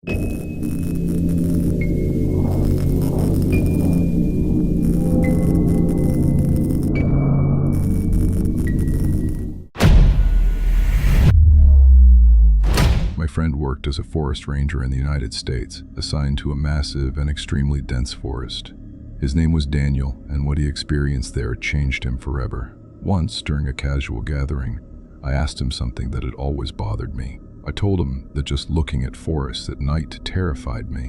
My friend worked as a forest ranger in the United States, assigned to a massive and extremely dense forest. His name was Daniel, and what he experienced there changed him forever. Once, during a casual gathering, I asked him something that had always bothered me. I told him that just looking at forests at night terrified me,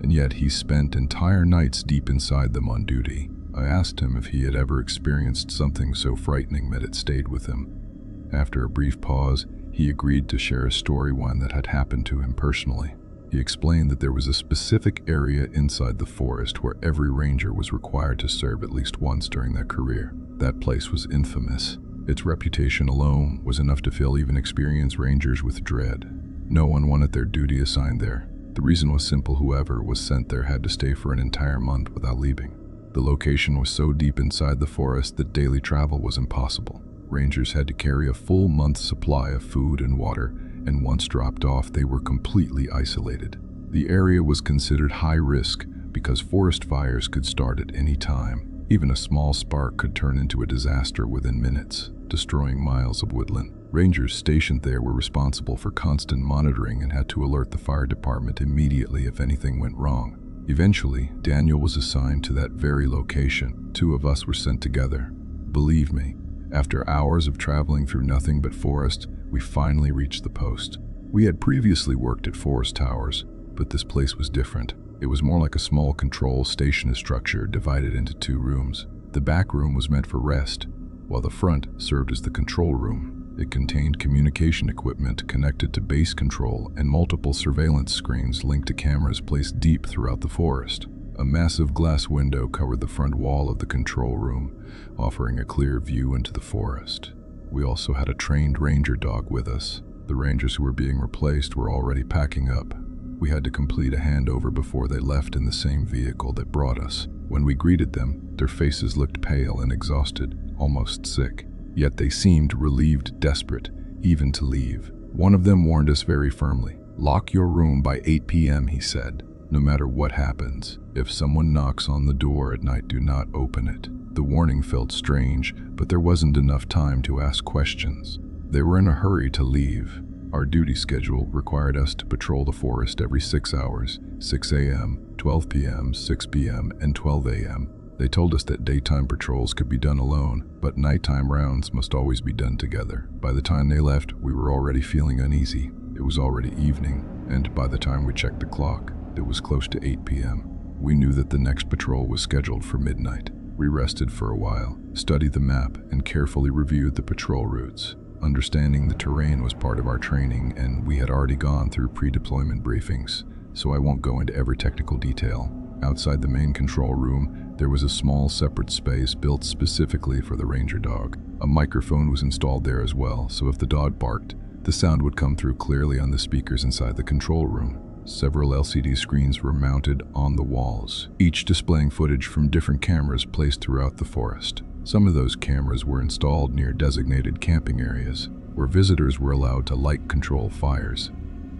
and yet he spent entire nights deep inside them on duty. I asked him if he had ever experienced something so frightening that it stayed with him. After a brief pause, he agreed to share a story, one that had happened to him personally. He explained that there was a specific area inside the forest where every ranger was required to serve at least once during their career. That place was infamous. Its reputation alone was enough to fill even experienced rangers with dread. No one wanted their duty assigned there. The reason was simple: whoever was sent there had to stay for an entire month without leaving. The location was so deep inside the forest that daily travel was impossible. Rangers had to carry a full month's supply of food and water, and once dropped off, they were completely isolated. The area was considered high risk because forest fires could start at any time. Even a small spark could turn into a disaster within minutes, destroying miles of woodland. Rangers stationed there were responsible for constant monitoring and had to alert the fire department immediately if anything went wrong. Eventually, Daniel was assigned to that very location. 2 of us were sent together. Believe me, after hours of traveling through nothing but forest, we finally reached the post. We had previously worked at forest towers, but this place was different. It was more like a small control station structure divided into 2 rooms. The back room was meant for rest, while the front served as the control room. It contained communication equipment connected to base control and multiple surveillance screens linked to cameras placed deep throughout the forest. A massive glass window covered the front wall of the control room, offering a clear view into the forest. We also had a trained ranger dog with us. The rangers who were being replaced were already packing up. We had to complete a handover before they left in the same vehicle that brought us. When we greeted them, their faces looked pale and exhausted, almost sick. Yet they seemed relieved, desperate, even to leave. One of them warned us very firmly. "Lock your room by 8 p.m., he said. "No matter what happens, if someone knocks on the door at night, do not open it." The warning felt strange, but there wasn't enough time to ask questions. They were in a hurry to leave. Our duty schedule required us to patrol the forest every 6 hours, 6 a.m., 12 p.m., 6 p.m., and 12 a.m. They told us that daytime patrols could be done alone, but nighttime rounds must always be done together. By the time they left, we were already feeling uneasy. It was already evening, and by the time we checked the clock, it was close to 8 p.m. We knew that the next patrol was scheduled for midnight. We rested for a while, studied the map, and carefully reviewed the patrol routes. Understanding the terrain was part of our training, and we had already gone through pre-deployment briefings, so I won't go into every technical detail. Outside the main control room, there was a small separate space built specifically for the ranger dog. A microphone was installed there as well, so if the dog barked, the sound would come through clearly on the speakers inside the control room. Several LCD screens were mounted on the walls, each displaying footage from different cameras placed throughout the forest. Some of those cameras were installed near designated camping areas, where visitors were allowed to light control fires.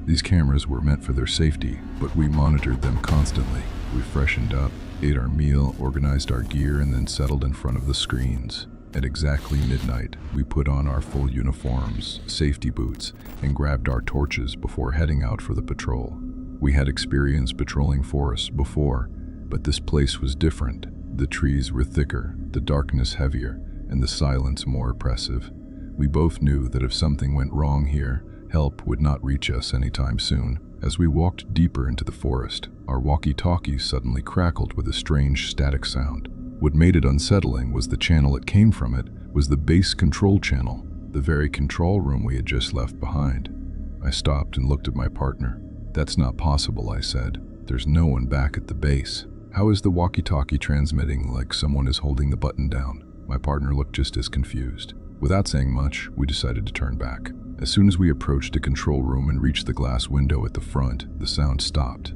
These cameras were meant for their safety, but we monitored them constantly. We freshened up, ate our meal, organized our gear, and then settled in front of the screens. At exactly midnight, we put on our full uniforms, safety boots, and grabbed our torches before heading out for the patrol. We had experienced patrolling forests before, but this place was different. The trees were thicker, the darkness heavier, and the silence more oppressive. We both knew that if something went wrong here, help would not reach us anytime soon. As we walked deeper into the forest, our walkie-talkies suddenly crackled with a strange static sound. What made it unsettling was the channel it came from. It was the base control channel, the very control room we had just left behind. I stopped and looked at my partner. "That's not possible," I said. "There's no one back at the base. How is the walkie-talkie transmitting like someone is holding the button down?" My partner looked just as confused. Without saying much, we decided to turn back. As soon as we approached the control room and reached the glass window at the front, the sound stopped.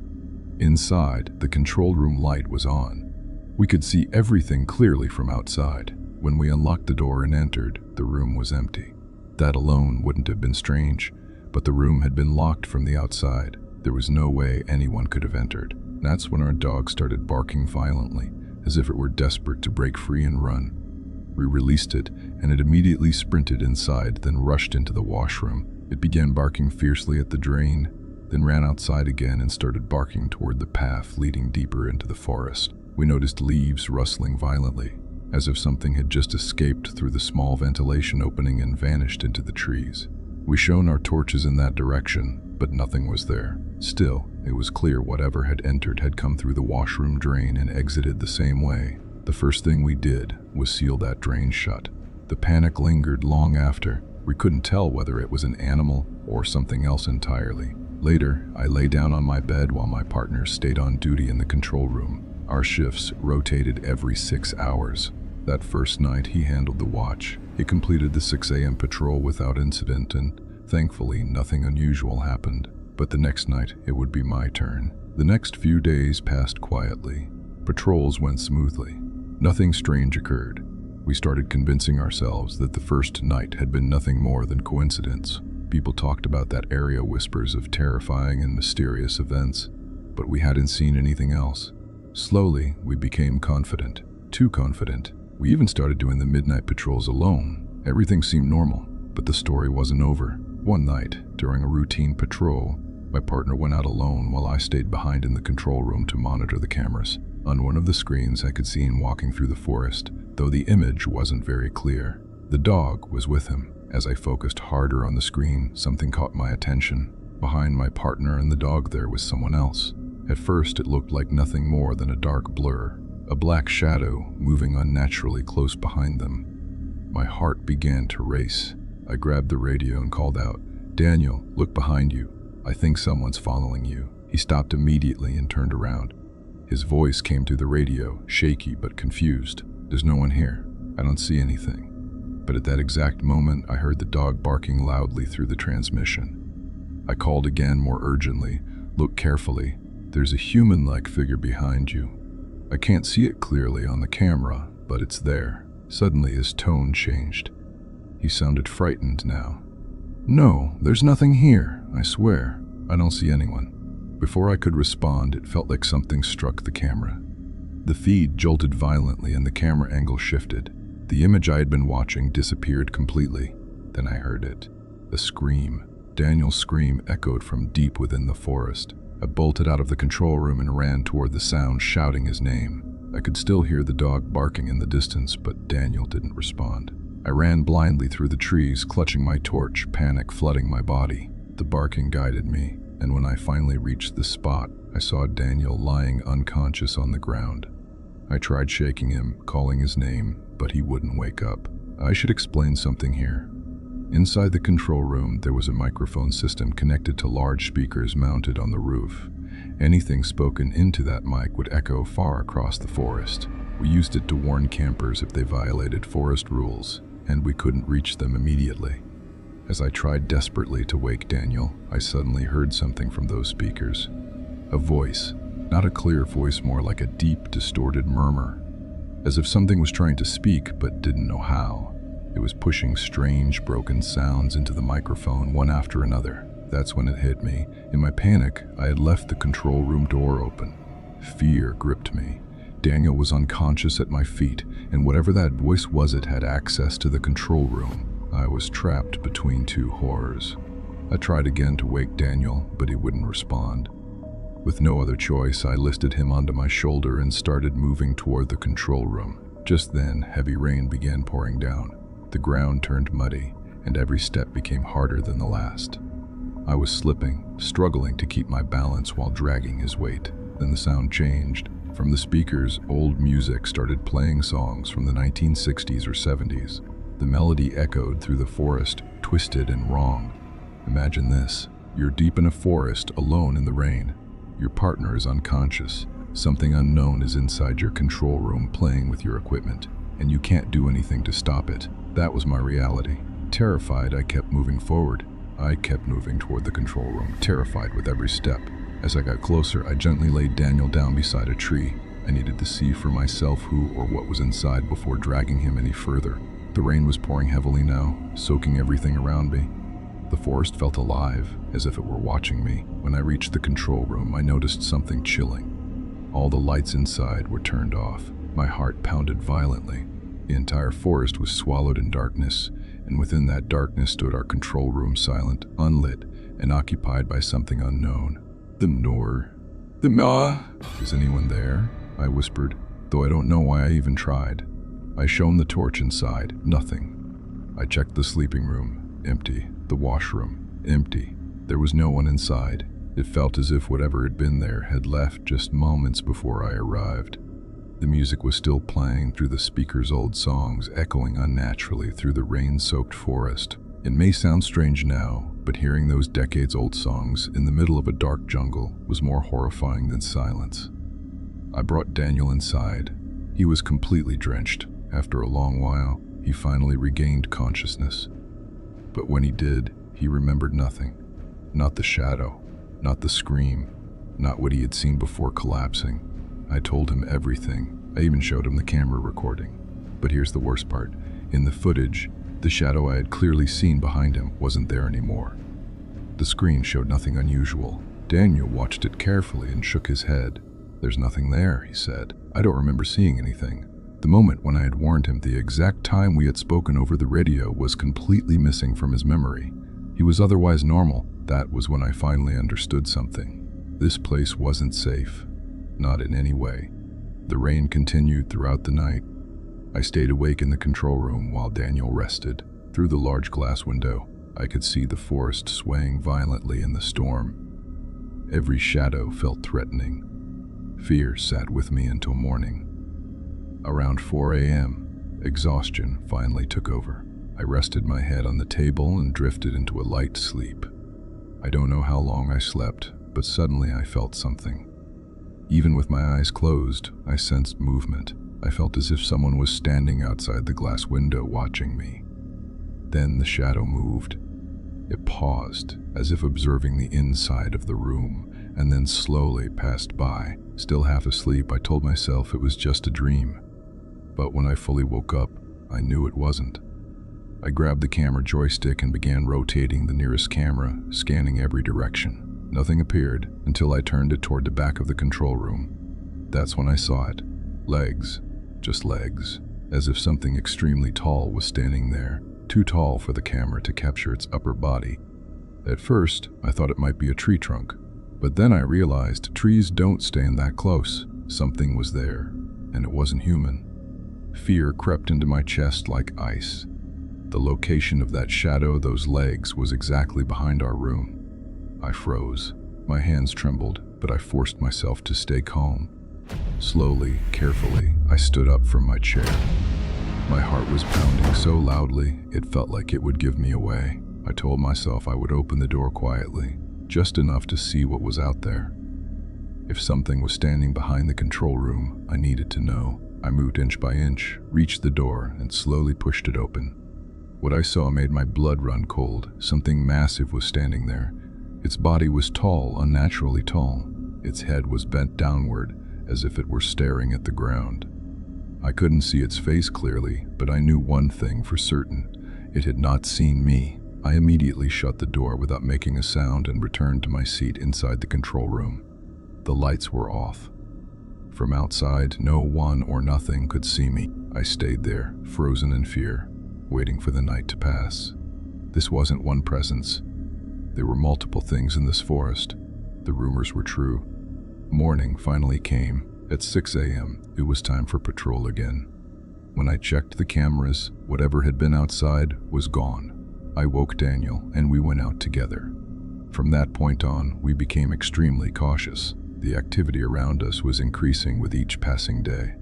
Inside, the control room light was on. We could see everything clearly from outside. When we unlocked the door and entered, the room was empty. That alone wouldn't have been strange, but the room had been locked from the outside. There was no way anyone could have entered. That's when our dog started barking violently, as if it were desperate to break free and run. We released it, and it immediately sprinted inside, then rushed into the washroom. It began barking fiercely at the drain, then ran outside again and started barking toward the path leading deeper into the forest. We noticed leaves rustling violently, as if something had just escaped through the small ventilation opening and vanished into the trees. We shone our torches in that direction, but nothing was there. Still, it was clear whatever had entered had come through the washroom drain and exited the same way. The first thing we did was seal that drain shut. The panic lingered long after. We couldn't tell whether it was an animal or something else entirely. Later, I lay down on my bed while my partner stayed on duty in the control room. Our shifts rotated every 6 hours. That first night, he handled the watch. He completed the 6 a.m. patrol without incident, and thankfully, nothing unusual happened. But the next night, it would be my turn. The next few days passed quietly. Patrols went smoothly. Nothing strange occurred. We started convincing ourselves that the first night had been nothing more than coincidence. People talked about that area whispers of terrifying and mysterious events, but we hadn't seen anything else. Slowly, we became confident. Too confident. We even started doing the midnight patrols alone. Everything seemed normal, but the story wasn't over. One night, during a routine patrol, my partner went out alone while I stayed behind in the control room to monitor the cameras. On one of the screens, I could see him walking through the forest, though the image wasn't very clear. The dog was with him. As I focused harder on the screen, something caught my attention. Behind my partner and the dog there was someone else. At first, it looked like nothing more than a dark blur, a black shadow moving unnaturally close behind them. My heart began to race. I grabbed the radio and called out, "Daniel, look behind you. I think someone's following you." He stopped immediately and turned around. His voice came through the radio, shaky but confused. "There's no one here. I don't see anything." But at that exact moment, I heard the dog barking loudly through the transmission. I called again more urgently, "Look carefully. There's a human-like figure behind you. I can't see it clearly on the camera, but it's there." Suddenly his tone changed. He sounded frightened now. "No, there's nothing here, I swear. I don't see anyone." Before I could respond, it felt like something struck the camera. The feed jolted violently and the camera angle shifted. The image I had been watching disappeared completely. Then I heard it. A scream. Daniel's scream echoed from deep within the forest. I bolted out of the control room and ran toward the sound, shouting his name. I could still hear the dog barking in the distance, but Daniel didn't respond. I ran blindly through the trees, clutching my torch, panic flooding my body. The barking guided me, and when I finally reached the spot, I saw Daniel lying unconscious on the ground. I tried shaking him, calling his name, but he wouldn't wake up. I should explain something here. Inside the control room, there was a microphone system connected to large speakers mounted on the roof. Anything spoken into that mic would echo far across the forest. We used it to warn campers if they violated forest rules, and we couldn't reach them immediately. As I tried desperately to wake Daniel, I suddenly heard something from those speakers. A voice, not a clear voice, more like a deep, distorted murmur, as if something was trying to speak but didn't know how. It was pushing strange, broken sounds into the microphone, one after another. That's when it hit me. In my panic, I had left the control room door open. Fear gripped me. Daniel was unconscious at my feet, and whatever that voice was, it had access to the control room. I was trapped between two horrors. I tried again to wake Daniel, but he wouldn't respond. With no other choice, I lifted him onto my shoulder and started moving toward the control room. Just then, heavy rain began pouring down. The ground turned muddy, and every step became harder than the last. I was slipping, struggling to keep my balance while dragging his weight. Then the sound changed. From the speakers, old music started playing songs from the 1960s or 70s. The melody echoed through the forest, twisted and wrong. Imagine this. You're deep in a forest, alone in the rain. Your partner is unconscious. Something unknown is inside your control room playing with your equipment, and you can't do anything to stop it. That was my reality. Terrified, I kept moving forward. I kept moving toward the control room, terrified with every step. As I got closer, I gently laid Daniel down beside a tree. I needed to see for myself who or what was inside before dragging him any further. The rain was pouring heavily now, soaking everything around me. The forest felt alive, as if it were watching me. When I reached the control room, I noticed something chilling. All the lights inside were turned off. My heart pounded violently. The entire forest was swallowed in darkness, and within that darkness stood our control room, silent, unlit, and occupied by something unknown. Is anyone there? I whispered, though I don't know why I even tried. I shone the torch inside. Nothing. I checked the sleeping room. Empty. The washroom. Empty. There was no one inside. It felt as if whatever had been there had left just moments before I arrived. The music was still playing through the speaker's old songs, echoing unnaturally through the rain-soaked forest. It may sound strange now, but hearing those decades-old songs in the middle of a dark jungle was more horrifying than silence. I brought Daniel inside. He was completely drenched. After a long while, he finally regained consciousness. But when he did, he remembered nothing. Not the shadow, not the scream, not what he had seen before collapsing. I told him everything. I even showed him the camera recording. But here's the worst part. In the footage, the shadow I had clearly seen behind him wasn't there anymore. The screen showed nothing unusual. Daniel watched it carefully and shook his head. "There's nothing there," he said. "I don't remember seeing anything." The moment when I had warned him the exact time we had spoken over the radio was completely missing from his memory. He was otherwise normal. That was when I finally understood something. This place wasn't safe. Not in any way. The rain continued throughout the night. I stayed awake in the control room while Daniel rested. Through the large glass window, I could see the forest swaying violently in the storm. Every shadow felt threatening. Fear sat with me until morning. Around 4 a.m., exhaustion finally took over. I rested my head on the table and drifted into a light sleep. I don't know how long I slept, but suddenly I felt something. Even with my eyes closed, I sensed movement. I felt as if someone was standing outside the glass window watching me. Then the shadow moved. It paused, as if observing the inside of the room, and then slowly passed by. Still half asleep, I told myself it was just a dream. But when I fully woke up, I knew it wasn't. I grabbed the camera joystick and began rotating the nearest camera, scanning every direction. Nothing appeared until I turned it toward the back of the control room. That's when I saw it. Legs. Just legs. As if something extremely tall was standing there, too tall for the camera to capture its upper body. At first, I thought it might be a tree trunk, but then I realized trees don't stand that close. Something was there, and it wasn't human. Fear crept into my chest like ice. The location of that shadow, those legs, was exactly behind our room. I froze. My hands trembled, but I forced myself to stay calm. Slowly, carefully, I stood up from my chair. My heart was pounding so loudly, it felt like it would give me away. I told myself I would open the door quietly, just enough to see what was out there. If something was standing behind the control room, I needed to know. I moved inch by inch, reached the door, and slowly pushed it open. What I saw made my blood run cold. Something massive was standing there. Its body was tall, unnaturally tall. Its head was bent downward, as if it were staring at the ground. I couldn't see its face clearly, but I knew one thing for certain. It had not seen me. I immediately shut the door without making a sound and returned to my seat inside the control room. The lights were off. From outside, no one or nothing could see me. I stayed there, frozen in fear, waiting for the night to pass. This wasn't one presence. There were multiple things in this forest. The rumors were true. Morning finally came. At 6 a.m., it was time for patrol again. When I checked the cameras, whatever had been outside was gone. I woke Daniel, and we went out together. From that point on, we became extremely cautious. The activity around us was increasing with each passing day.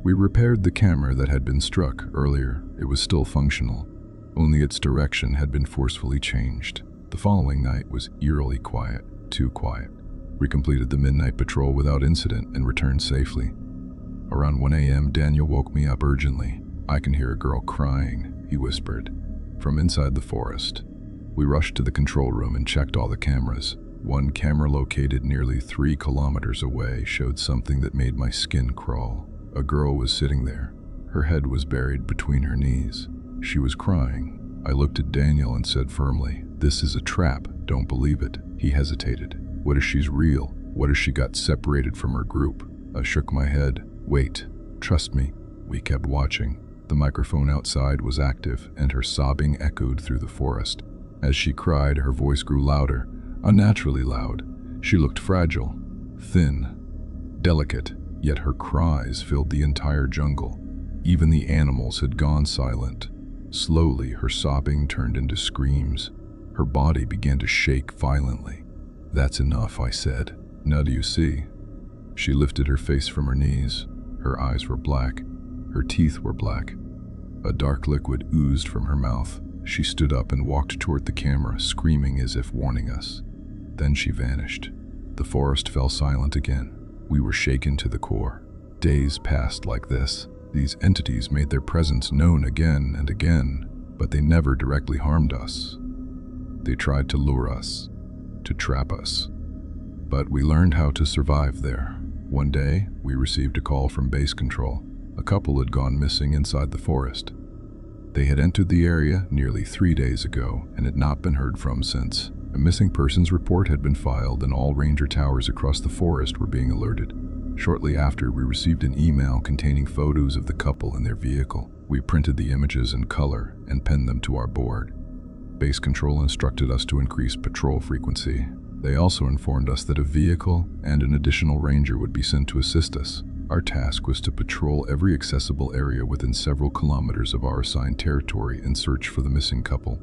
We repaired the camera that had been struck earlier. It was still functional, only its direction had been forcefully changed. The following night was eerily quiet, too quiet. We completed the midnight patrol without incident and returned safely. Around 1 a.m., Daniel woke me up urgently. "I can hear a girl crying," he whispered, from inside the forest. We rushed to the control room and checked all the cameras. One camera located nearly 3 kilometers away showed something that made my skin crawl. A girl was sitting there. Her head was buried between her knees. She was crying. I looked at Daniel and said firmly, "This is a trap, don't believe it." He hesitated. "What if she's real? What if she got separated from her group?" I shook my head. "Wait, trust me." We kept watching. The microphone outside was active, and her sobbing echoed through the forest. As she cried, her voice grew louder, unnaturally loud. She looked fragile, thin, delicate, yet her cries filled the entire jungle. Even the animals had gone silent. Slowly, her sobbing turned into screams. Her body began to shake violently. "That's enough," I said. "Now do you see?" She lifted her face from her knees. Her eyes were black. Her teeth were black. A dark liquid oozed from her mouth. She stood up and walked toward the camera, screaming as if warning us. Then she vanished. The forest fell silent again. We were shaken to the core. Days passed like this. These entities made their presence known again and again, but they never directly harmed us. They tried to lure us, to trap us. But we learned how to survive there. One day, we received a call from base control. A couple had gone missing inside the forest. They had entered the area nearly 3 days ago and had not been heard from since. A missing persons report had been filed and all ranger towers across the forest were being alerted. Shortly after, we received an email containing photos of the couple and their vehicle. We printed the images in color and pinned them to our board. Base control instructed us to increase patrol frequency. They also informed us that a vehicle and an additional ranger would be sent to assist us. Our task was to patrol every accessible area within several kilometers of our assigned territory and search for the missing couple.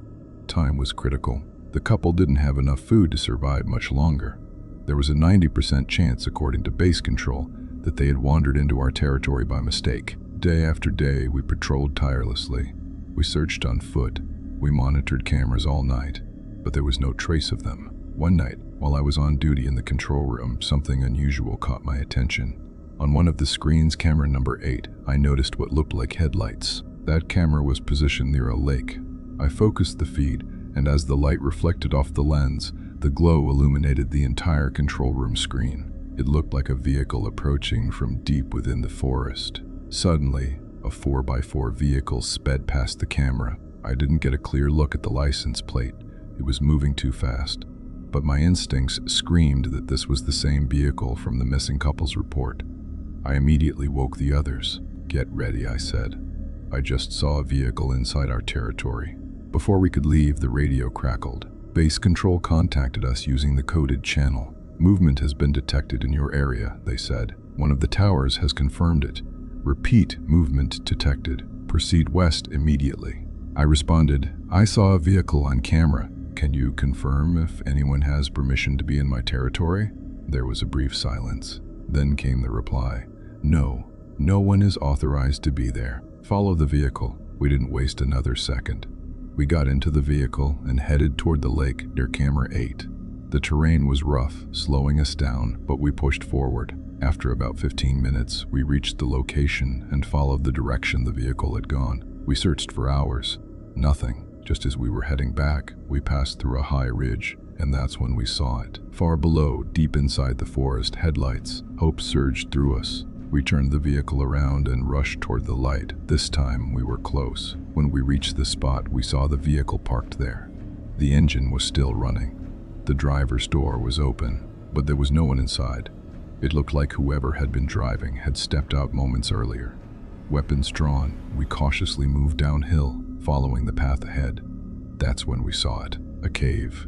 Time was critical. The couple didn't have enough food to survive much longer. There was a 90% chance, according to base control, that they had wandered into our territory by mistake. Day after day, we patrolled tirelessly. We searched on foot. We monitored cameras all night, but there was no trace of them. One night, while I was on duty in the control room, something unusual caught my attention. On one of the screens, camera number 8, I noticed what looked like headlights. That camera was positioned near a lake. I focused the feed, and as the light reflected off the lens, the glow illuminated the entire control room screen. It looked like a vehicle approaching from deep within the forest. Suddenly, a 4x4 vehicle sped past the camera. I didn't get a clear look at the license plate. It was moving too fast. But my instincts screamed that this was the same vehicle from the missing couple's report. I immediately woke the others. "Get ready," I said. I just saw a vehicle inside our territory. Before we could leave, the radio crackled. Base control contacted us using the coded channel. "Movement has been detected in your area," they said. "One of the towers has confirmed it. Repeat, movement detected. Proceed west immediately." I responded, "I saw a vehicle on camera. Can you confirm if anyone has permission to be in my territory?" There was a brief silence. Then came the reply, "No, no one is authorized to be there. Follow the vehicle." We didn't waste another second. We got into the vehicle and headed toward the lake near camera 8. The terrain was rough, slowing us down, but we pushed forward. After about 15 minutes, we reached the location and followed the direction the vehicle had gone. We searched for hours. Nothing. Just as we were heading back, we passed through a high ridge, and that's when we saw it. Far below, deep inside the forest, headlights. Hope surged through us. We turned the vehicle around and rushed toward the light. This time, we were close. When we reached the spot, we saw the vehicle parked there. The engine was still running. The driver's door was open, but there was no one inside. It looked like whoever had been driving had stepped out moments earlier. Weapons drawn, we cautiously moved downhill, following the path ahead. That's when we saw it, a cave.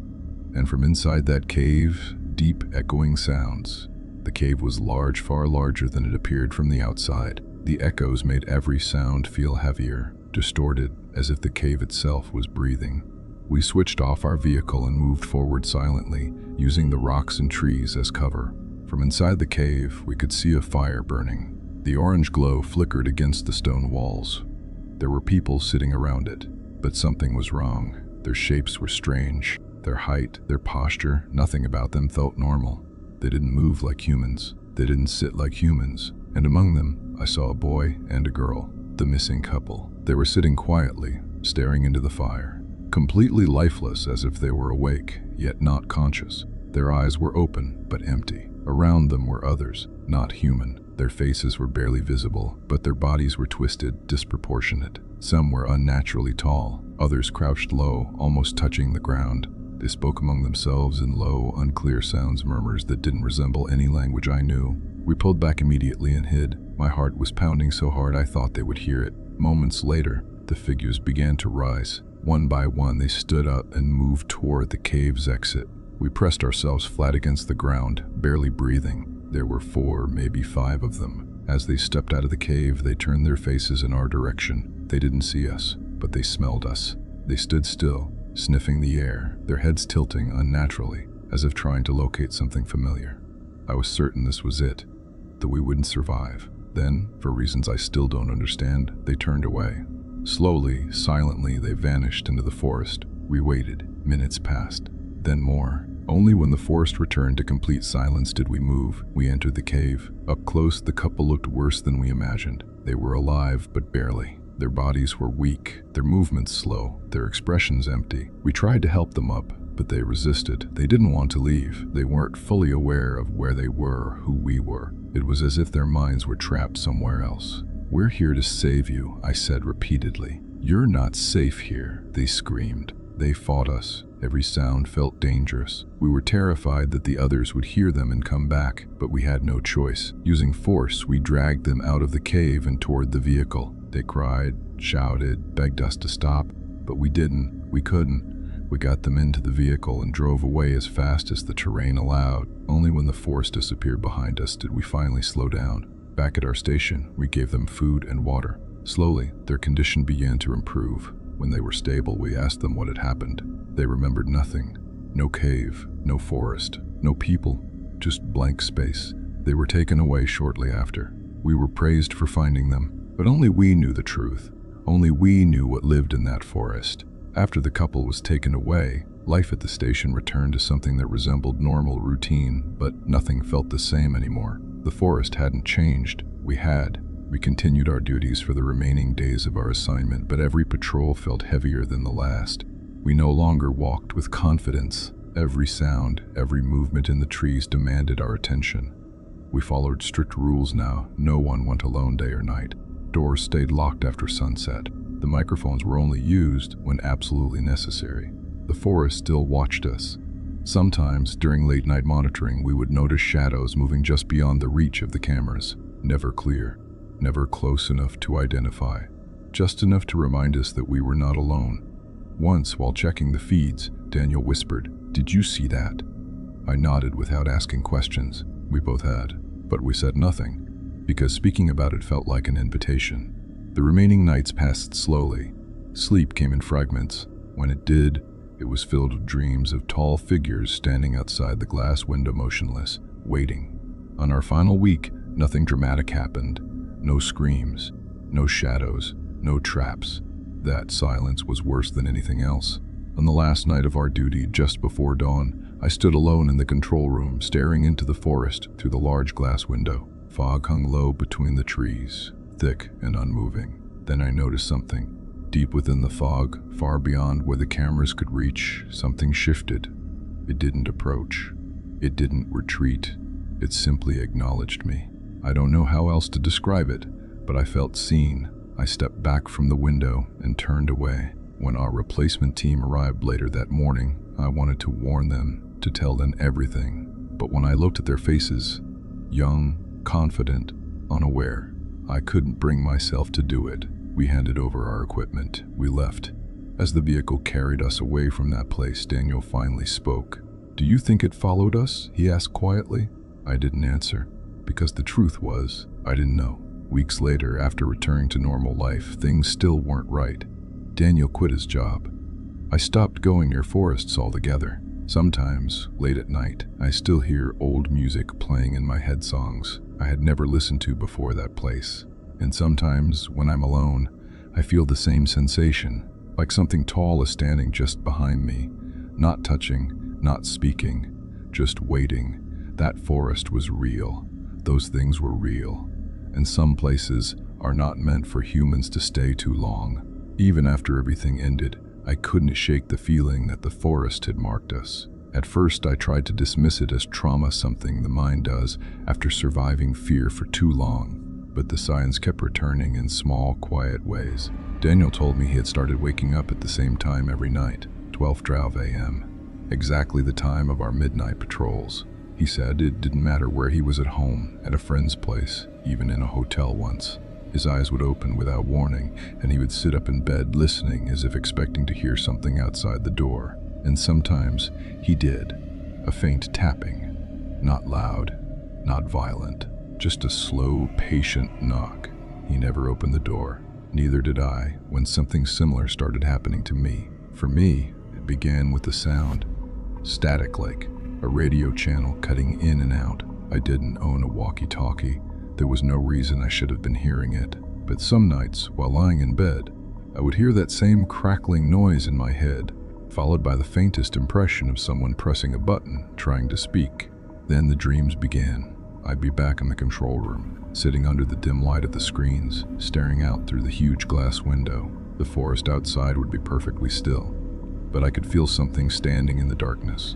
And from inside that cave, deep echoing sounds. The cave was large, far larger than it appeared from the outside. The echoes made every sound feel heavier, distorted, as if the cave itself was breathing. We switched off our vehicle and moved forward silently, using the rocks and trees as cover. From inside the cave, we could see a fire burning. The orange glow flickered against the stone walls. There were people sitting around it, but something was wrong. Their shapes were strange. Their height, their posture, nothing about them felt normal. They didn't move like humans. They didn't sit like humans. And among them, I saw a boy and a girl, the missing couple. They were sitting quietly, staring into the fire, completely lifeless, as if they were awake, yet not conscious. Their eyes were open, but empty. Around them were others, not human. Their faces were barely visible, but their bodies were twisted, disproportionate. Some were unnaturally tall, others crouched low, almost touching the ground. They spoke among themselves in low, unclear sounds, murmurs that didn't resemble any language I knew. We pulled back immediately and hid. My heart was pounding so hard I thought they would hear it. Moments later, the figures began to rise. One by one, they stood up and moved toward the cave's exit. We pressed ourselves flat against the ground, barely breathing. There were 4, maybe 5 of them. As they stepped out of the cave, they turned their faces in our direction. They didn't see us, but they smelled us. They stood still, sniffing the air, their heads tilting unnaturally, as if trying to locate something familiar. I was certain this was it, that we wouldn't survive. Then, for reasons I still don't understand, they turned away. Slowly, silently, they vanished into the forest. We waited. Minutes passed. Then more. Only when the forest returned to complete silence did we move. We entered the cave. Up close, the couple looked worse than we imagined. They were alive, but barely. Their bodies were weak, their movements slow, their expressions empty. We tried to help them up, but they resisted. They didn't want to leave. They weren't fully aware of where they were, who we were. It was as if their minds were trapped somewhere else. "We're here to save you," I said repeatedly. "You're not safe here," they screamed. They fought us. Every sound felt dangerous. We were terrified that the others would hear them and come back, but we had no choice. Using force, we dragged them out of the cave and toward the vehicle. They cried, shouted, begged us to stop, but we didn't. We couldn't. We got them into the vehicle and drove away as fast as the terrain allowed. Only when the forest disappeared behind us did we finally slow down. Back at our station, we gave them food and water. Slowly, their condition began to improve. When they were stable, we asked them what had happened. They remembered nothing. No cave, no forest, no people, just blank space. They were taken away shortly after. We were praised for finding them, but only we knew the truth. Only we knew what lived in that forest. After the couple was taken away, life at the station returned to something that resembled normal routine, but nothing felt the same anymore. The forest hadn't changed. We had. We continued our duties for the remaining days of our assignment, but every patrol felt heavier than the last. We no longer walked with confidence. Every sound, every movement in the trees demanded our attention. We followed strict rules now. No one went alone day or night. Doors stayed locked after sunset. The microphones were only used when absolutely necessary. The forest still watched us. Sometimes, during late-night monitoring, we would notice shadows moving just beyond the reach of the cameras. Never clear, never close enough to identify. Just enough to remind us that we were not alone. Once, while checking the feeds, Daniel whispered, "Did you see that?" I nodded without asking questions. We both had, but we said nothing, because speaking about it felt like an invitation. The remaining nights passed slowly. Sleep came in fragments. When it did, it was filled with dreams of tall figures standing outside the glass window motionless, waiting. On our final week, nothing dramatic happened. No screams, no shadows, no traps. That silence was worse than anything else. On the last night of our duty, just before dawn, I stood alone in the control room, staring into the forest through the large glass window. Fog hung low between the trees, thick and unmoving. Then I noticed something. Deep within the fog, far beyond where the cameras could reach, something shifted. It didn't approach. It didn't retreat. It simply acknowledged me. I don't know how else to describe it, but I felt seen. I stepped back from the window and turned away. When our replacement team arrived later that morning, I wanted to warn them, to tell them everything. But when I looked at their faces, young, confident, unaware, I couldn't bring myself to do it. We handed over our equipment. We left. As the vehicle carried us away from that place, Daniel finally spoke. "Do you think it followed us?" he asked quietly. I didn't answer, because the truth was, I didn't know. Weeks later, after returning to normal life, things still weren't right. Daniel quit his job. I stopped going near forests altogether. Sometimes, late at night, I still hear old music playing in my head, songs I had never listened to before that place. And sometimes, when I'm alone, I feel the same sensation, like something tall is standing just behind me, not touching, not speaking, just waiting. That forest was real. Those things were real. And some places are not meant for humans to stay too long. Even after everything ended, I couldn't shake the feeling that the forest had marked us. At first, I tried to dismiss it as trauma, something the mind does after surviving fear for too long. But the signs kept returning in small, quiet ways. Daniel told me he had started waking up at the same time every night, 12:12 a.m. exactly the time of our midnight patrols. He said it didn't matter where he was, at home, at a friend's place, even in a hotel once. His eyes would open without warning, and he would sit up in bed listening as if expecting to hear something outside the door. And sometimes he did. A faint tapping. Not loud, not violent, just a slow, patient knock. He never opened the door. Neither did I when something similar started happening to me. For me, it began with a sound. Static, like a radio channel cutting in and out. I didn't own a walkie-talkie. There was no reason I should have been hearing it. But some nights, while lying in bed, I would hear that same crackling noise in my head, followed by the faintest impression of someone pressing a button, trying to speak. Then the dreams began. I'd be back in the control room, sitting under the dim light of the screens, staring out through the huge glass window. The forest outside would be perfectly still, but I could feel something standing in the darkness.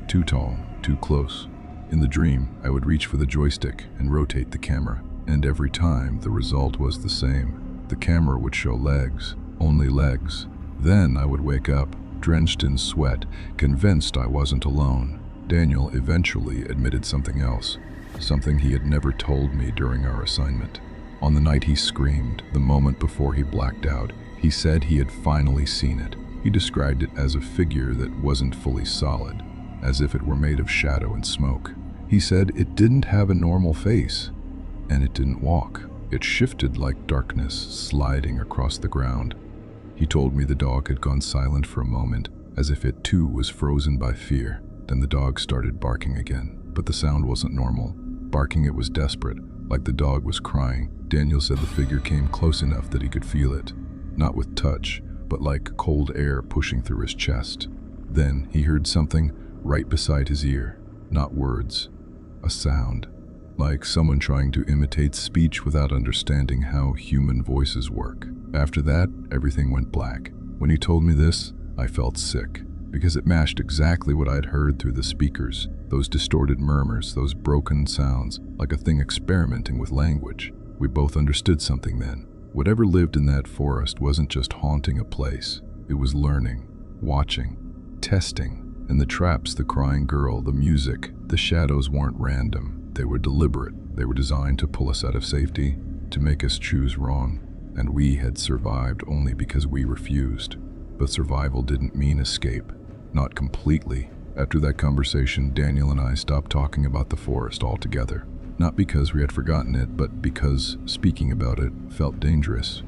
Too tall, too close. In the dream, I would reach for the joystick and rotate the camera, and every time the result was the same. The camera would show legs, only legs. Then I would wake up, drenched in sweat, convinced I wasn't alone. Daniel eventually admitted something else, something he had never told me during our assignment. On the night he screamed, the moment before he blacked out, he said he had finally seen it. He described it as a figure that wasn't fully solid, as if it were made of shadow and smoke. He said it didn't have a normal face, and it didn't walk. It shifted like darkness sliding across the ground. He told me the dog had gone silent for a moment, as if it too was frozen by fear. Then the dog started barking again, but the sound wasn't normal. Barking, it was desperate, like the dog was crying. Daniel said the figure came close enough that he could feel it, not with touch, but like cold air pushing through his chest. Then he heard something right beside his ear. Not words, a sound, like someone trying to imitate speech without understanding how human voices work. After that, everything went black. When he told me this, I felt sick, because it matched exactly what I'd heard through the speakers. Those distorted murmurs, those broken sounds, like a thing experimenting with language. We both understood something then. Whatever lived in that forest wasn't just haunting a place. It was learning, watching, testing. And the traps, the crying girl, the music, the shadows weren't random. They were deliberate. They were designed to pull us out of safety, to make us choose wrong. And we had survived only because we refused. But survival didn't mean escape. Not completely. After that conversation, Daniel and I stopped talking about the forest altogether. Not because we had forgotten it, but because speaking about it felt dangerous.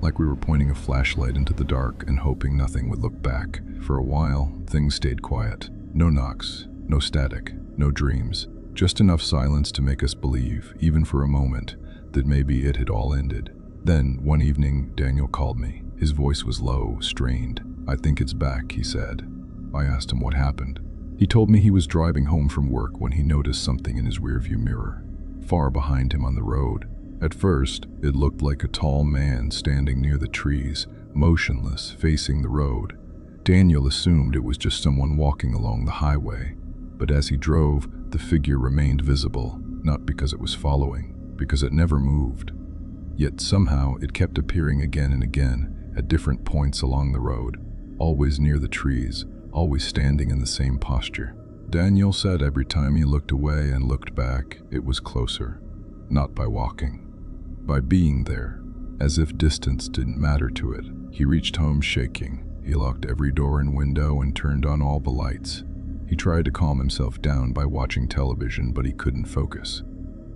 Like we were pointing a flashlight into the dark and hoping nothing would look back. For a while, things stayed quiet. No knocks, no static, no dreams. Just enough silence to make us believe, even for a moment, that maybe it had all ended. Then, one evening, Daniel called me. His voice was low, strained. "I think it's back," he said. I asked him what happened. He told me he was driving home from work when he noticed something in his rearview mirror, far behind him on the road. At first, it looked like a tall man standing near the trees, motionless, facing the road. Daniel assumed it was just someone walking along the highway, but as he drove, the figure remained visible, not because it was following, because it never moved. Yet somehow it kept appearing again and again, at different points along the road, always near the trees, always standing in the same posture. Daniel said every time he looked away and looked back, it was closer, not by walking, by being there, as if distance didn't matter to it. He reached home shaking. He locked every door and window and turned on all the lights. He tried to calm himself down by watching television, but he couldn't focus.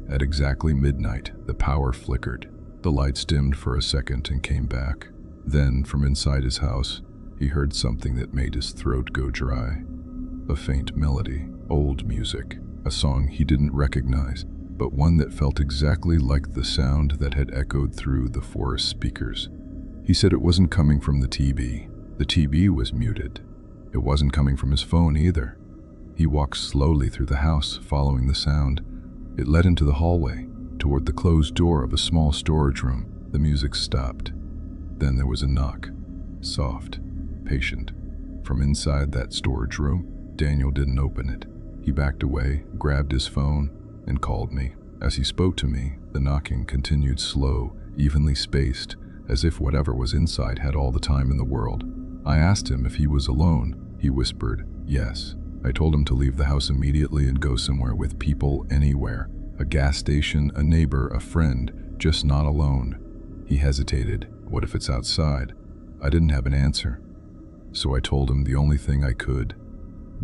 At exactly midnight, the power flickered. The lights dimmed for a second and came back. Then, from inside his house, he heard something that made his throat go dry. A faint melody, old music, a song he didn't recognize, but one that felt exactly like the sound that had echoed through the forest speakers. He said it wasn't coming from the TV. The TV was muted. It wasn't coming from his phone either. He walked slowly through the house, following the sound. It led into the hallway, toward the closed door of a small storage room. The music stopped. Then there was a knock, soft, patient. From inside that storage room, Daniel didn't open it. He backed away, grabbed his phone, and called me. As he spoke to me, the knocking continued slow, evenly spaced, as if whatever was inside had all the time in the world. I asked him if he was alone. He whispered, Yes. I told him to leave the house immediately and go somewhere with people, anywhere. A gas station, a neighbor, a friend, just not alone. He hesitated. What if it's outside? I didn't have an answer. So I told him the only thing I could.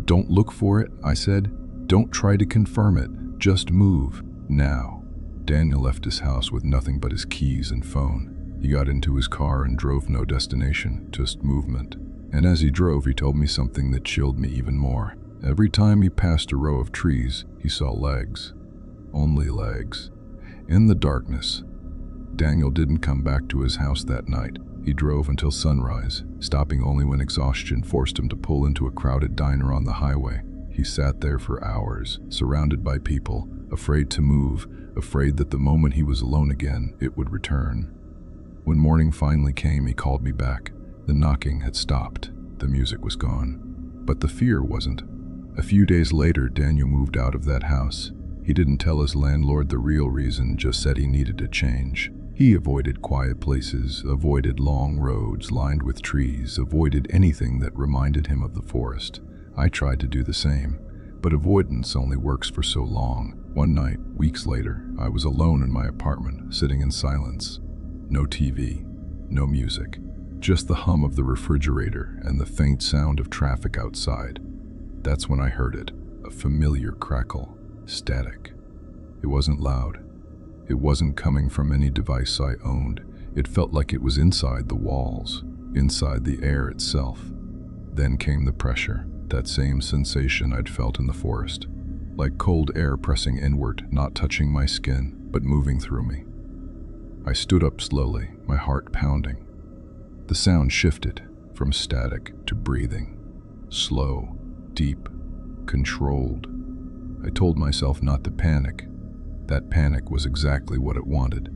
Don't look for it, I said. Don't try to confirm it. Just move. Now. Daniel left his house with nothing but his keys and phone. He got into his car and drove no destination, just movement. And as he drove, he told me something that chilled me even more. Every time he passed a row of trees, he saw legs. Only legs. In the darkness. Daniel didn't come back to his house that night. He drove until sunrise, stopping only when exhaustion forced him to pull into a crowded diner on the highway. He sat there for hours, surrounded by people, afraid to move, afraid that the moment he was alone again, it would return. When morning finally came, he called me back. The knocking had stopped. The music was gone. But the fear wasn't. A few days later, Daniel moved out of that house. He didn't tell his landlord the real reason, just said he needed a change. He avoided quiet places, avoided long roads lined with trees, avoided anything that reminded him of the forest. I tried to do the same, but avoidance only works for so long. One night, weeks later, I was alone in my apartment, sitting in silence. No TV, no music, just the hum of the refrigerator and the faint sound of traffic outside. That's when I heard it, a familiar crackle, static. It wasn't loud. It wasn't coming from any device I owned. It felt like it was inside the walls, inside the air itself. Then came the pressure, that same sensation I'd felt in the forest. Like cold air pressing inward, not touching my skin, but moving through me. I stood up slowly, my heart pounding. The sound shifted from static to breathing. Slow, deep, controlled. I told myself not to panic. That panic was exactly what it wanted.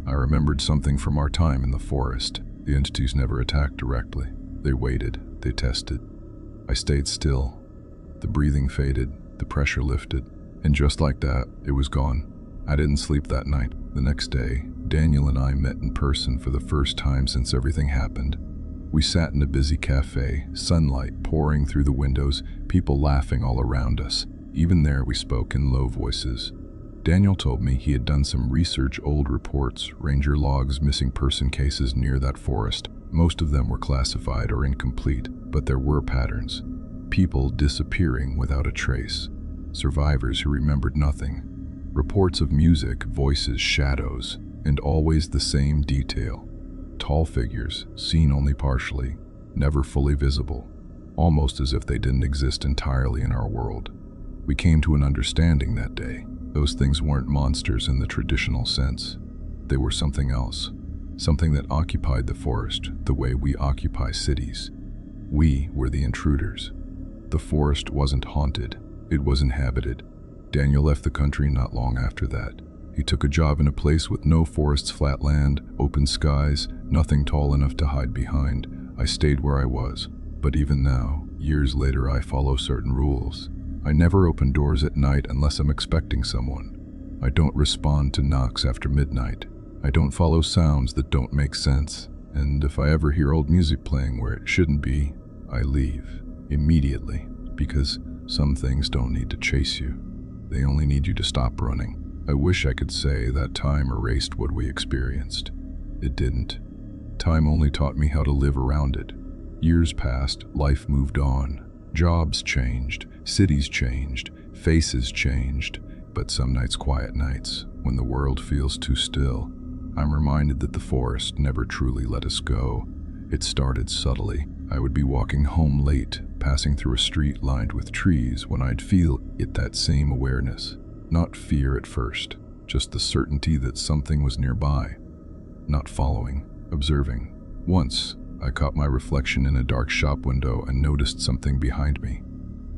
I remembered something from our time in the forest. The entities never attacked directly. They waited, they tested. I stayed still. The breathing faded, the pressure lifted, and just like that, it was gone. I didn't sleep that night. The next day, Daniel and I met in person for the first time since everything happened. We sat in a busy cafe, sunlight pouring through the windows, people laughing all around us. Even there, we spoke in low voices. Daniel told me he had done some research, old reports, ranger logs, missing person cases near that forest. Most of them were classified or incomplete, but there were patterns. People disappearing without a trace. Survivors who remembered nothing. Reports of music, voices, shadows, and always the same detail. Tall figures, seen only partially, never fully visible, almost as if they didn't exist entirely in our world. We came to an understanding that day. Those things weren't monsters in the traditional sense. They were something else, something that occupied the forest the way we occupy cities. We were the intruders. The forest wasn't haunted, it was inhabited. Daniel left the country not long after that. He took a job in a place with no forests, flat land, open skies, nothing tall enough to hide behind. I stayed where I was, but even now, years later, I follow certain rules. I never open doors at night unless I'm expecting someone. I don't respond to knocks after midnight. I don't follow sounds that don't make sense. And if I ever hear old music playing where it shouldn't be, I leave immediately, because some things don't need to chase you. They only need you to stop running. I wish I could say that time erased what we experienced. It didn't. Time only taught me how to live around it. Years passed, life moved on. Jobs changed, cities changed, faces changed, but some nights, quiet nights, when the world feels too still, I'm reminded that the forest never truly let us go. It started subtly. I would be walking home late, passing through a street lined with trees when I'd feel it, that same awareness. Not fear at first, just the certainty that something was nearby. Not following, observing. Once, I caught my reflection in a dark shop window and noticed something behind me.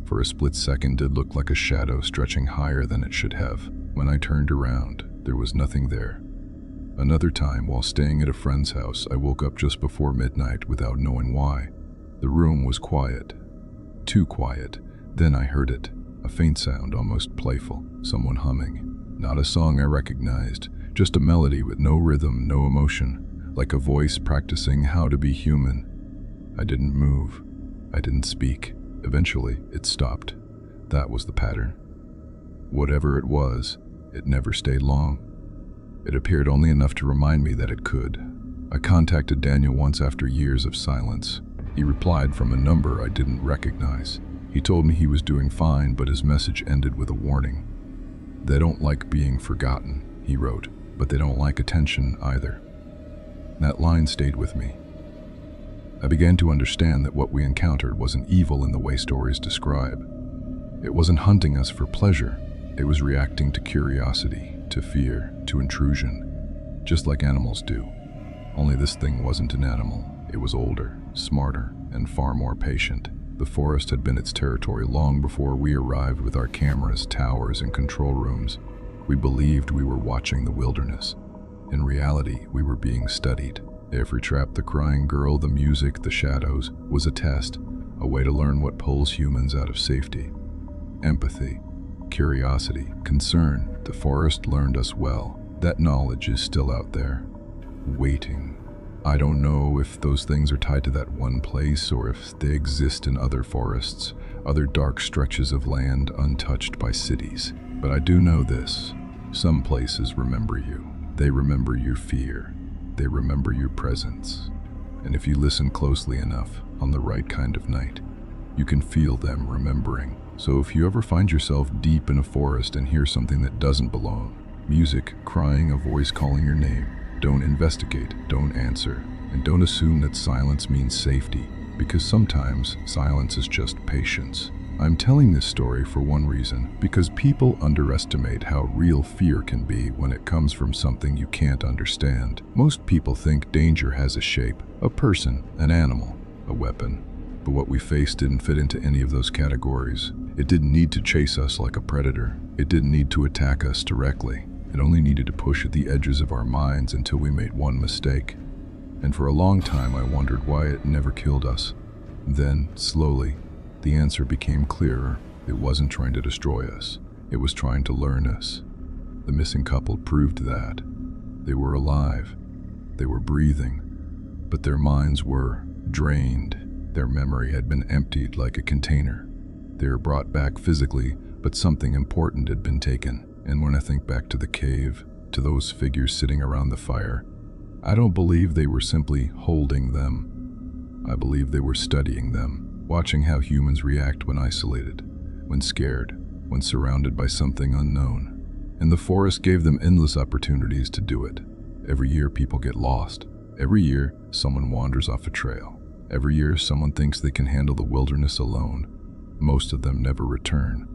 For a split second, it looked like a shadow stretching higher than it should have. When I turned around, there was nothing there. Another time, while staying at a friend's house, I woke up just before midnight without knowing why. The room was quiet. Too quiet. Then I heard it. A faint sound, almost playful. Someone humming. Not a song I recognized, just a melody with no rhythm, no emotion. Like a voice practicing how to be human. I didn't move. I didn't speak. Eventually, it stopped. That was the pattern. Whatever it was, it never stayed long. It appeared only enough to remind me that it could. I contacted Daniel once after years of silence. He replied from a number I didn't recognize. He told me he was doing fine, but his message ended with a warning. "They don't like being forgotten," he wrote, "but they don't like attention either." That line stayed with me. I began to understand that what we encountered wasn't evil in the way stories describe. It wasn't hunting us for pleasure. It was reacting to curiosity, to fear, to intrusion, just like animals do. Only this thing wasn't an animal. It was older, smarter, and far more patient. The forest had been its territory long before we arrived with our cameras, towers, and control rooms. We believed we were watching the wilderness. In reality, we were being studied. Every trap, the crying girl, the music, the shadows, was a test, a way to learn what pulls humans out of safety. Empathy, curiosity, concern. The forest learned us well. That knowledge is still out there, waiting. I don't know if those things are tied to that one place or if they exist in other forests, other dark stretches of land untouched by cities. But I do know this: some places remember you. They remember your fear. They remember your presence. And if you listen closely enough, on the right kind of night, you can feel them remembering. So if you ever find yourself deep in a forest and hear something that doesn't belong, music, crying, a voice calling your name, don't investigate, don't answer, and don't assume that silence means safety, because sometimes silence is just patience. I'm telling this story for one reason, because people underestimate how real fear can be when it comes from something you can't understand. Most people think danger has a shape, a person, an animal, a weapon. But what we faced didn't fit into any of those categories. It didn't need to chase us like a predator. It didn't need to attack us directly. It only needed to push at the edges of our minds until we made one mistake. And for a long time I wondered why it never killed us. Then, slowly, the answer became clearer. It wasn't trying to destroy us. It was trying to learn us. The missing couple proved that. They were alive. They were breathing. But their minds were drained. Their memory had been emptied like a container. They were brought back physically, but something important had been taken. And when I think back to the cave, to those figures sitting around the fire, I don't believe they were simply holding them. I believe they were studying them, watching how humans react when isolated, when scared, when surrounded by something unknown. And the forest gave them endless opportunities to do it. Every year people get lost. Every year someone wanders off a trail. Every year someone thinks they can handle the wilderness alone. Most of them never return.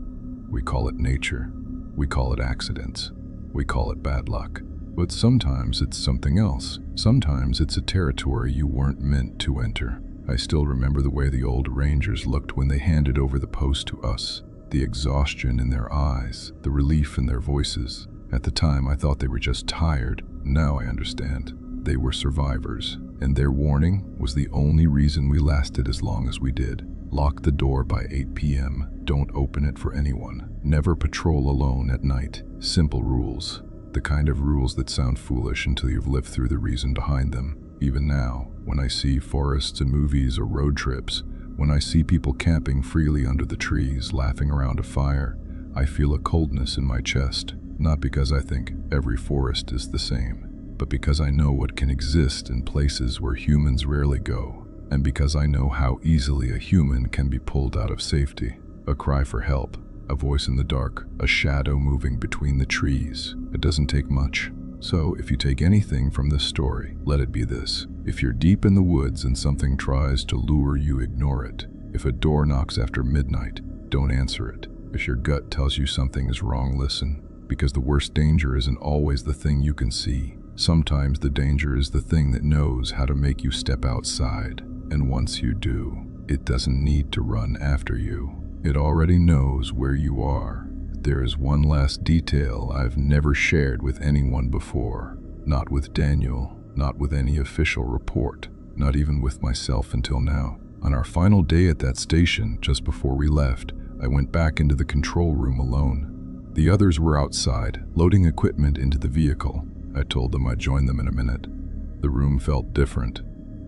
We call it nature. We call it accidents. We call it bad luck. But sometimes it's something else. Sometimes it's a territory you weren't meant to enter. I still remember the way the old rangers looked when they handed over the post to us. The exhaustion in their eyes, the relief in their voices. At the time, I thought they were just tired. Now I understand. They were survivors, and their warning was the only reason we lasted as long as we did. Lock the door by 8 p.m. Don't open it for anyone. Never patrol alone at night. Simple rules. The kind of rules that sound foolish until you've lived through the reason behind them. Even now, when I see forests in movies or road trips, when I see people camping freely under the trees, laughing around a fire, I feel a coldness in my chest. Not because I think every forest is the same, but because I know what can exist in places where humans rarely go, and because I know how easily a human can be pulled out of safety. A cry for help, a voice in the dark, a shadow moving between the trees. It doesn't take much. So if you take anything from this story, let it be this. If you're deep in the woods and something tries to lure you, ignore it. If a door knocks after midnight, don't answer it. If your gut tells you something is wrong, listen. Because the worst danger isn't always the thing you can see. Sometimes the danger is the thing that knows how to make you step outside. And once you do, it doesn't need to run after you. It already knows where you are. There is one last detail I've never shared with anyone before. Not with Daniel, not with any official report, not even with myself until now. On our final day at that station, just before we left, I went back into the control room alone. The others were outside, loading equipment into the vehicle. I told them I'd join them in a minute. The room felt different.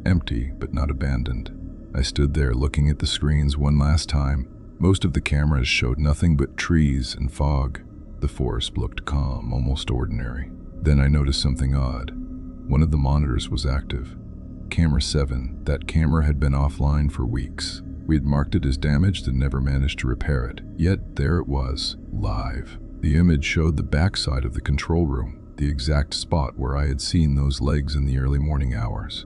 Empty, but not abandoned. I stood there looking at the screens one last time. Most of the cameras showed nothing but trees and fog. The forest looked calm, almost ordinary. Then I noticed something odd. One of the monitors was active. Camera 7, that camera had been offline for weeks. We had marked it as damaged and never managed to repair it. Yet there it was, live. The image showed the backside of the control room, the exact spot where I had seen those legs in the early morning hours.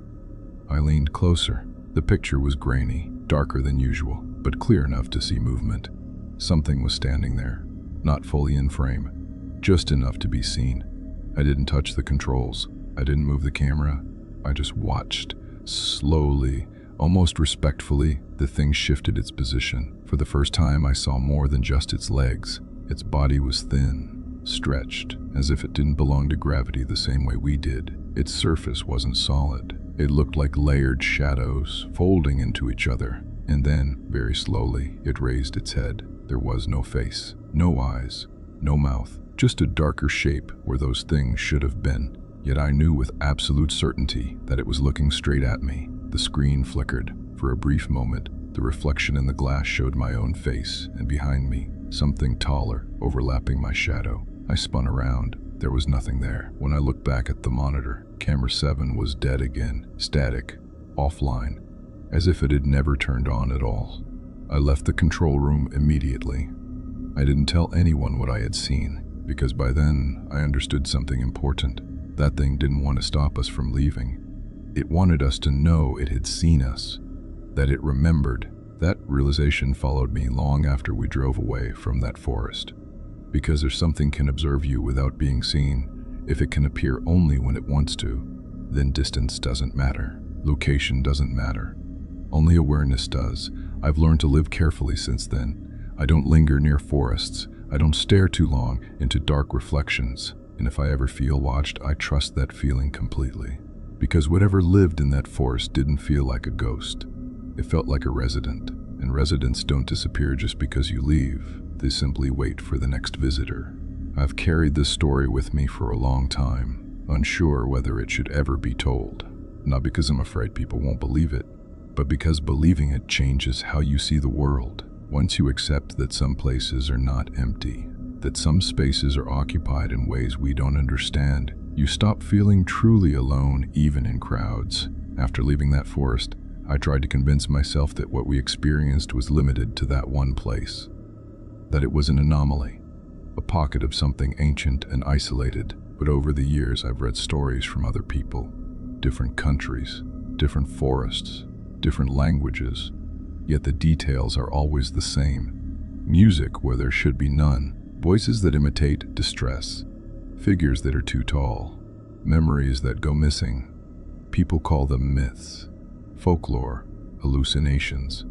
I leaned closer. The picture was grainy, darker than usual, but clear enough to see movement. Something was standing there, not fully in frame, just enough to be seen. I didn't touch the controls. I didn't move the camera. I just watched. Slowly, almost respectfully, the thing shifted its position. For the first time, I saw more than just its legs. Its body was thin, stretched, as if it didn't belong to gravity the same way we did. Its surface wasn't solid. It looked like layered shadows, folding into each other. And then, very slowly, it raised its head. There was no face, no eyes, no mouth, just a darker shape where those things should have been. Yet I knew with absolute certainty that it was looking straight at me. The screen flickered. For a brief moment, the reflection in the glass showed my own face, and behind me, something taller, overlapping my shadow. I spun around. There was nothing there. When I looked back at the monitor, camera 7 was dead again, static, offline, as if it had never turned on at all. I left the control room immediately. I didn't tell anyone what I had seen, because by then I understood something important. That thing didn't want to stop us from leaving. It wanted us to know it had seen us, that it remembered. That realization followed me long after we drove away from that forest. Because if something can observe you without being seen, if it can appear only when it wants to, then distance doesn't matter. Location doesn't matter. Only awareness does. I've learned to live carefully since then. I don't linger near forests. I don't stare too long into dark reflections. And if I ever feel watched, I trust that feeling completely. Because whatever lived in that forest didn't feel like a ghost. It felt like a resident. And residents don't disappear just because you leave. They simply wait for the next visitor. I've carried this story with me for a long time, unsure whether it should ever be told. Not because I'm afraid people won't believe it, but because believing it changes how you see the world. Once you accept that some places are not empty, that some spaces are occupied in ways we don't understand, you stop feeling truly alone, even in crowds. After leaving that forest, I tried to convince myself that what we experienced was limited to that one place, that it was an anomaly, a pocket of something ancient and isolated. But over the years, I've read stories from other people, different countries, different forests, different languages, yet the details are always the same. Music where there should be none, voices that imitate distress, figures that are too tall, memories that go missing. People call them myths, folklore, hallucinations.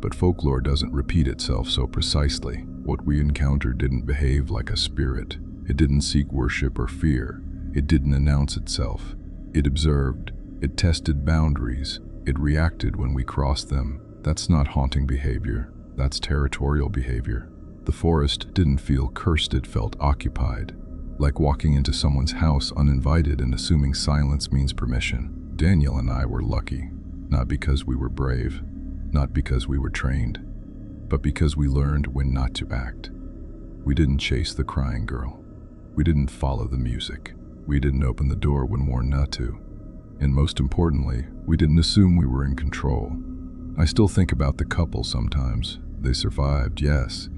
But folklore doesn't repeat itself so precisely. What we encountered didn't behave like a spirit. It didn't seek worship or fear. It didn't announce itself. It observed. It tested boundaries. It reacted when we crossed them. That's not haunting behavior. That's territorial behavior. The forest didn't feel cursed, it felt occupied. Like walking into someone's house uninvited and assuming silence means permission. Daniel and I were lucky. Not because we were brave, not because we were trained, but because we learned when not to act. We didn't chase the crying girl. We didn't follow the music. We didn't open the door when warned not to. And most importantly, we didn't assume we were in control. I still think about the couple sometimes. They survived, yes,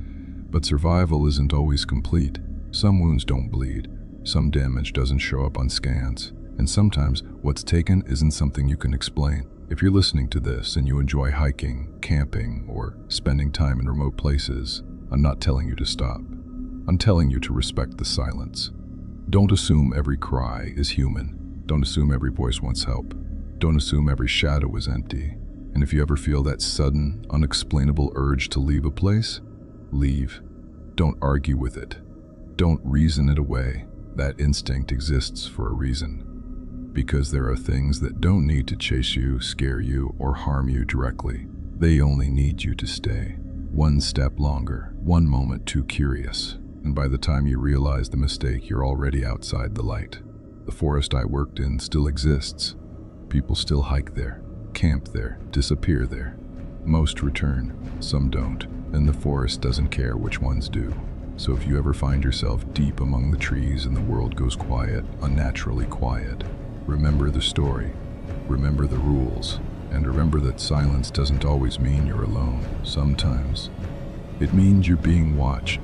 but survival isn't always complete. Some wounds don't bleed. Some damage doesn't show up on scans. And sometimes what's taken isn't something you can explain. If you're listening to this and you enjoy hiking, camping, or spending time in remote places, I'm not telling you to stop. I'm telling you to respect the silence. Don't assume every cry is human. Don't assume every voice wants help. Don't assume every shadow is empty. And if you ever feel that sudden, unexplainable urge to leave a place, leave. Don't argue with it. Don't reason it away. That instinct exists for a reason. Because there are things that don't need to chase you, scare you, or harm you directly. They only need you to stay. One step longer, one moment too curious, and by the time you realize the mistake, you're already outside the light. The forest I worked in still exists. People still hike there. camp there, disappear there. Most return, some don't, and the forest doesn't care which ones do. So if you ever find yourself deep among the trees and the world goes quiet, unnaturally quiet, remember the story, remember the rules, and remember that silence doesn't always mean you're alone. Sometimes it means you're being watched,